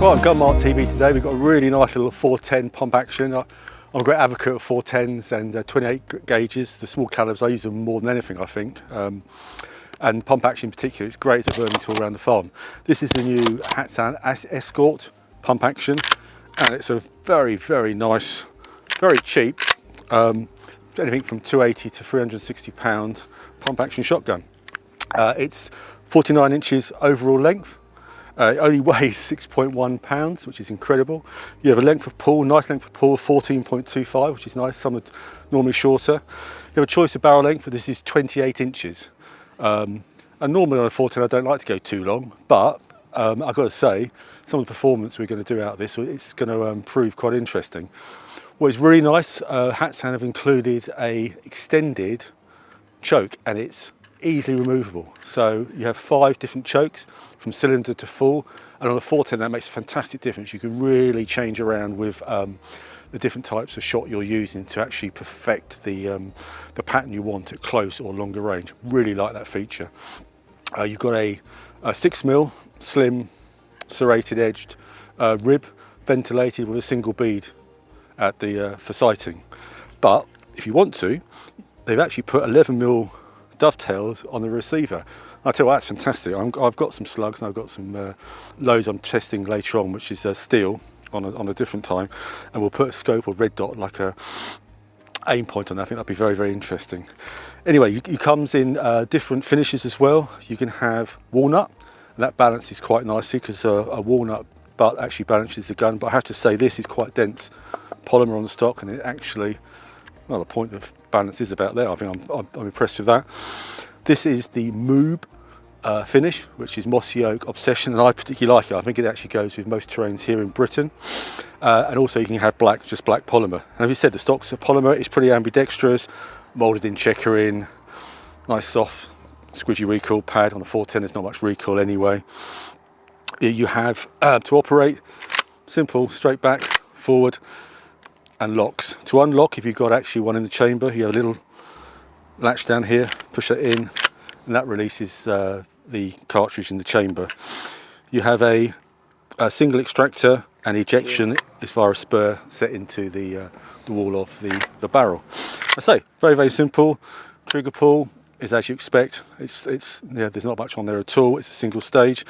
Well, on Gun Mart TV today, we've got a really nice little 410 pump action. I'm a great advocate of 410s and 28 gauges. The small calibers, I use them more than anything, I think. And pump action in particular, it's great as a burning tool around the farm. This is the new Hatsan Escort pump action, and it's a very, very nice, very cheap, anything from 280 to 360 pound pump action shotgun. It's 49 inches overall length. It only weighs 6.1 pounds, which is incredible. You have a length of pull, nice length of pull of 14.25, which is nice. Some are normally shorter. You have a choice of barrel length, but this is 28 inches. And normally on a 410 I don't like to go too long, but I've got to say, some of the performance we're going to do out of this, it's going to prove quite interesting. What is really nice, Hatsan have included a extended choke, and it's easily removable. So you have 5 different chokes from cylinder to full, and on a 410 that makes a fantastic difference. You can really change around with the different types of shot you're using to actually perfect the pattern you want at close or longer range. Really like that feature. You've got a 6mm slim serrated edged rib, ventilated with a single bead at the for sighting. But if you want to, they've actually put 11mm dovetails on the receiver. I tell you what, that's fantastic. I've got some slugs and I've got some loads I'm testing later on, which is steel on a different time, and we'll put a scope or red dot like a aim point on that. I think that'd be very, very interesting. Anyway, it comes in different finishes as well. You can have walnut, and that balances quite nicely because a walnut butt actually balances the gun. But I have to say, this is quite dense polymer on the stock, and it actually, well, the point of balance is about there. I think I'm impressed with that. This is the moob finish, which is Mossy Oak Obsession, and I particularly like it. I think it actually goes with most terrains here in Britain. And also you can have black, just black polymer. And as you said, the stock's a polymer. It's pretty ambidextrous, moulded in checkering, nice soft squidgy recoil pad. On a 410 there's not much recoil anyway. You have to operate, simple, straight back, forward, and locks. To unlock, if you've got actually one in the chamber, you have a little latch down here, push that in, and that releases the cartridge in the chamber. You have a single extractor, and ejection is via a spur set into the wall of the barrel. I say, very, very simple. Trigger pull is as you expect. It's yeah, there's not much on there at all. It's a single stage,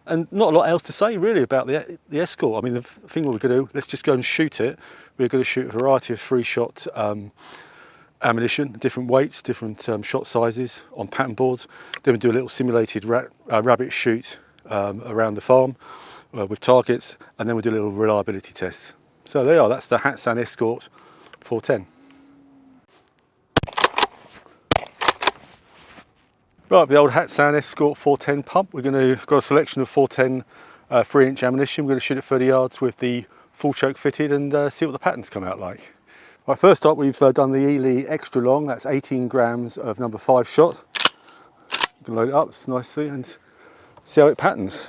and not a lot else to say really about the Escort. I mean, the thing we're going to do, let's just go and shoot it. We're going to shoot a variety of 3-shot ammunition, different weights, different shot sizes on pattern boards. Then we do a little simulated rabbit shoot around the farm with targets, and then we do a little reliability test. So there you are, that's the Hatsan Escort 410. Right, the old Hatsan Escort 410 pump. We're going to got a selection of 410 3-inch ammunition. We're going to shoot at 30 yards with the full choke fitted and see what the patterns come out like. Right, first up we've done the Ely extra long. That's 18 grams of number 5 shot. You can load it up nicely and see how it patterns.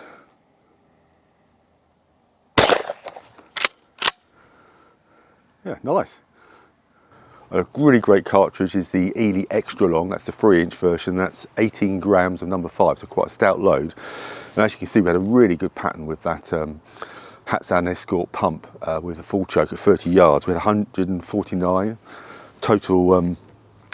Yeah, nice. A really great cartridge is the Ely extra long. That's the 3-inch version. That's 18 grams of number 5, so quite a stout load. And as you can see, we had a really good pattern with that Hatsan Escort pump with a full choke at 30 yards. We had 149 total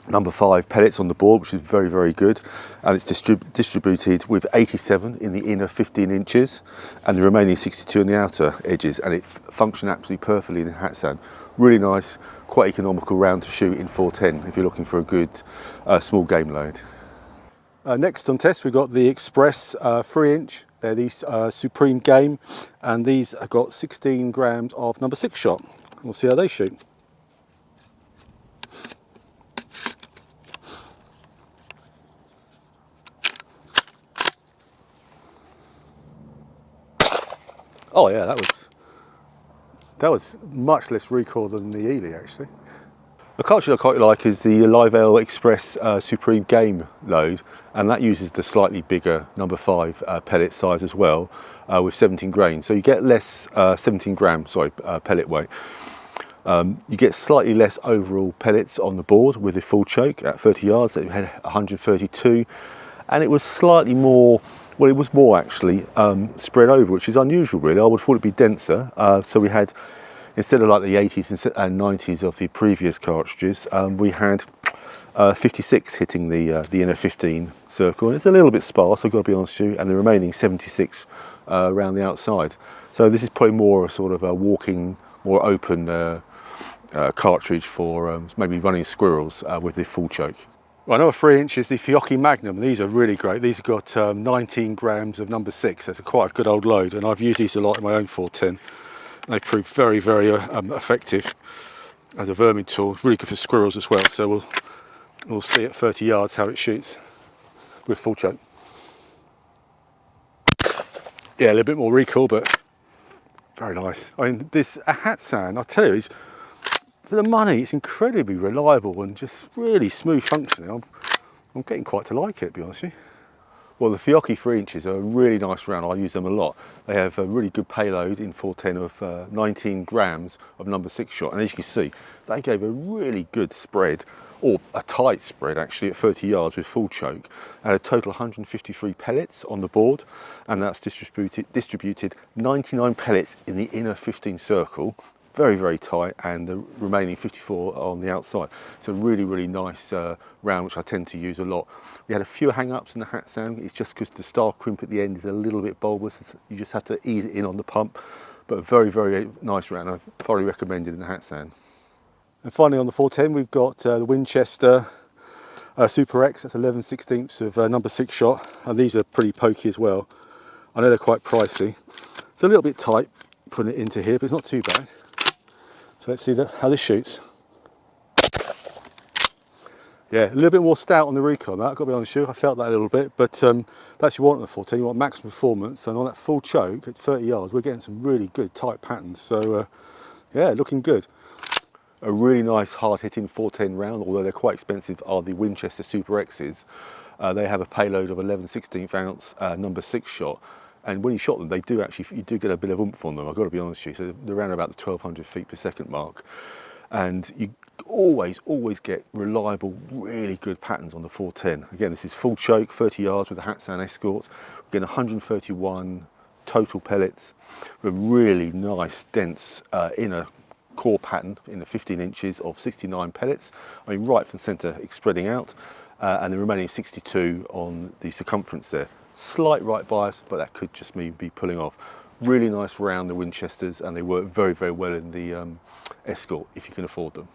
number 5 pellets on the board, which is very, very good. And it's distributed with 87 in the inner 15 inches and the remaining 62 in the outer edges. And it functioned absolutely perfectly in the Hatsan. Really nice, quite economical round to shoot in 410 if you're looking for a good small game load. Next on test we've got the Express 3-inch. They're these Supreme Game, and these have got 16 grams of number 6 shot. We'll see how they shoot. Oh yeah, that was much less recoil than the Ely actually. The cartridge I quite like is the Live Ale Express Supreme Game load, and that uses the slightly bigger number 5 pellet size as well, with 17 grains. So you get less 17 gram pellet weight. You get slightly less overall pellets on the board with a full choke at 30 yards. So you had 132, and it was slightly more, well, it was more actually spread over, which is unusual really. I would have thought it'd be denser. So we had, instead of like the 80s and 90s of the previous cartridges, we had 56 hitting the inner 15 circle, and it's a little bit sparse, I've got to be honest with you, and the remaining 76 around the outside. So this is probably more a sort of a walking, more open cartridge for maybe running squirrels with the full choke. Well, another 3-inch is the Fiocchi Magnum. These are really great. These have got 19 grams of number 6. That's quite a good old load, and I've used these a lot in my own 410. They prove very, very effective as a vermin tool. It's really good for squirrels as well. So we'll see at 30 yards how it shoots with full choke. Yeah, a little bit more recoil, but very nice. I mean, this Hatsan, I tell you, for the money, it's incredibly reliable and just really smooth functioning. I'm getting quite to like it, to be honest with you. Well, the Fiocchi 3-inches are a really nice round. I use them a lot. They have a really good payload in 410 of 19 grams of number 6 shot. And as you can see, they gave a really good spread, or a tight spread actually, at 30 yards with full choke. And a total 153 pellets on the board. And that's distributed 99 pellets in the inner 15 circle. Very, very tight, and the remaining 54 on the outside. It's a really, really nice round, which I tend to use a lot. We had a few hang-ups in the Hatsan. It's just because the star crimp at the end is a little bit bulbous. You just have to ease it in on the pump. But a very, very nice round. I thoroughly recommend it in the Hatsan. And finally on the 410, we've got the Winchester Super X. That's 11/16 of number 6 shot. And these are pretty pokey as well. I know they're quite pricey. It's a little bit tight putting it into here, but it's not too bad. So let's see how this shoots. Yeah, a little bit more stout on the recoil on that, I've got to be honest with you. I felt that a little bit, but that's what you want on the 410. You want maximum performance, and on that full choke at 30 yards, we're getting some really good tight patterns. So yeah, looking good. A really nice hard-hitting 410 round, although they're quite expensive, are the Winchester Super X's. They have a payload of 11/16 ounce number 6 shot. And when you shot them, you do get a bit of oomph on them, I've got to be honest with you. So they're around about the 1200 feet per second mark. And you always get reliable, really good patterns on the 410. Again, this is full choke, 30 yards with a Hatsan Escort. We're getting 131 total pellets with really nice, dense inner core pattern in the 15 inches of 69 pellets. I mean, right from centre, spreading out. And the remaining 62 on the circumference there. Slight right bias, but that could just mean be pulling off. Really nice round, the Winchesters, and they work very, very well in the Escort if you can afford them.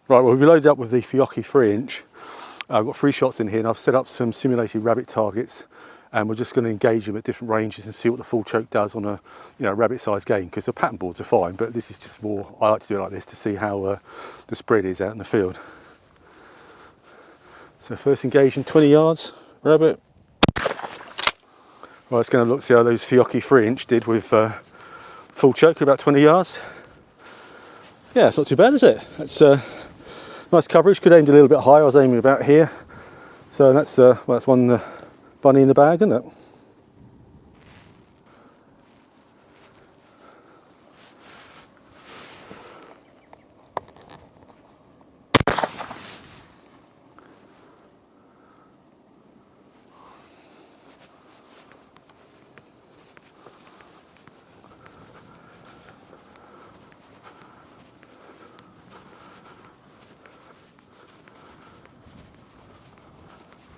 Right, well, we've loaded up with the Fiocchi 3-inch. I've got 3 shots in here, and I've set up some simulated rabbit targets, and we're just going to engage them at different ranges and see what the full choke does on a rabbit-sized game. Because the pattern boards are fine, but this is just more. I like to do it like this to see how the spread is out in the field. So first engaging 20 yards, rabbit. Well, it's going to see how those Fiocchi 3-inch did with full choke, about 20 yards. Yeah, it's not too bad, is it? That's nice coverage. Could have aimed a little bit higher. I was aiming about here. So that's that's one bunny in the bag, isn't it?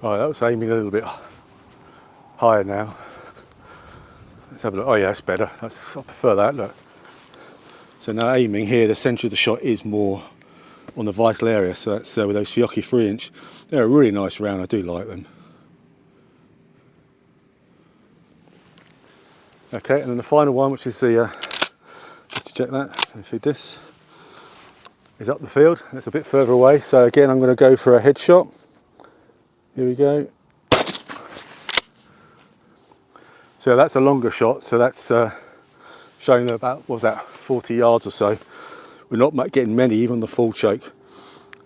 Right, that was aiming a little bit higher now. Let's have a look. Oh yeah, that's better. I prefer that, look. So now aiming here, the centre of the shot is more on the vital area. So that's with those Fiocchi 3-inch. They're a really nice round, I do like them. Okay, and then the final one, which is the, just to check that, let me feed this, is up the field. It's a bit further away. So again, I'm going to go for a headshot. Here we go. So that's a longer shot, so that's showing about, what was that, 40 yards or so. We're not getting many, even on the full choke.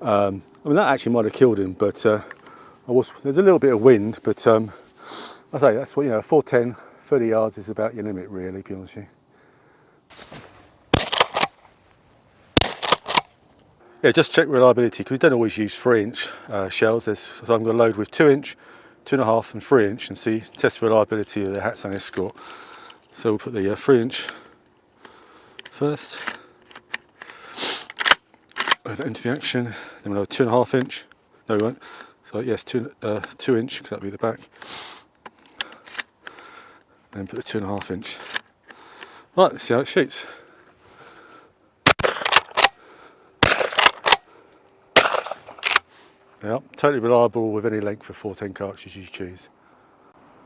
I mean, that actually might have killed him, but there's a little bit of wind, but I say that's what, 410, 30 yards is about your limit, really, to be honest with you. Yeah, just check reliability, because we don't always use 3-inch shells. So I'm going to load with 2-inch, 2.5 and 3-inch and test the reliability of the Hatsan Escort. So we'll put the 3-inch first, load that into the action, then we'll have 2.5-inch, no we won't, so yes, 2-inch, because that'll be the back, and then put the 2.5-inch. Right, let's see how it shoots. Yeah, totally reliable with any length of 410 cartridge you choose.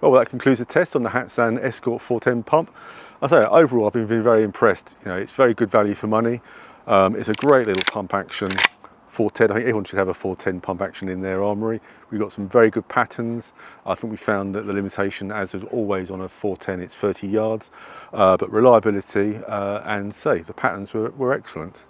Well, that concludes the test on the Hatsan Escort 410 pump. I say overall I've been very impressed. You know, it's very good value for money. It's a great little pump action 410. I think everyone should have a 410 pump action in their armoury. We've got some very good patterns. I think we found that the limitation, as is always on a 410, it's 30 yards. But reliability and the patterns were excellent.